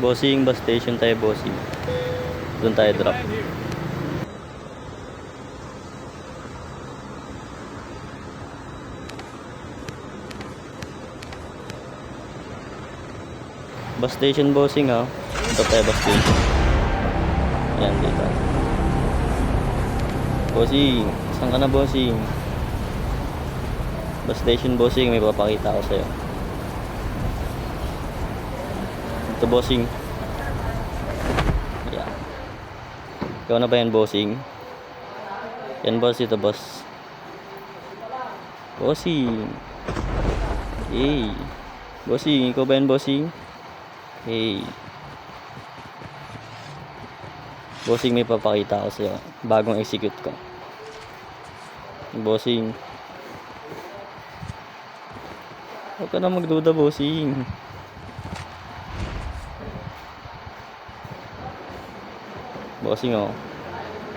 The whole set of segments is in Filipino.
Bossing, bus station tayo, bossing. Doon tayo drop. Bus station, bossing, ha. Dito tayo, bus station. Ayan, dito. Bossing, saan ka na, bossing? Bus station, bossing, may papakita ako sa'yo. Ito, bossing. Ayan. Ikaw na ba yan, bossing? Yan, boss. Ito, boss. Bossing. Hey. Bossing, ikaw ba yan, bossing? Hey. Bossing, may papakita ako sa'yo. Bagong execute ko. Bossing. Huwag ka na magduda, bossing. Bossing, oh.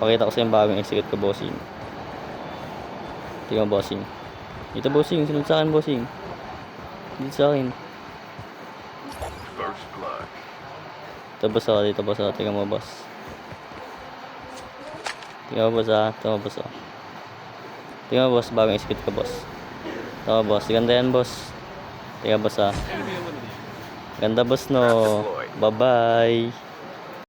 Pakita ko sa'yo yung bagong execute ko, bossing. Tingnan, bossing. Ito, bossing. Sunod sa akin, bossing. Dito sa akin. Ito, boss, oh. Dito, boss, oh. Tingnan mo, boss. Tingnan mo, boss, ah. Tingnan mo, boss, oh. Tingnan mo, boss. Bagong execute ko, boss. Tingnan mo, boss. Ganda yan, boss. Tingnan, boss, ah. Ganda, boss, no. Bye-bye.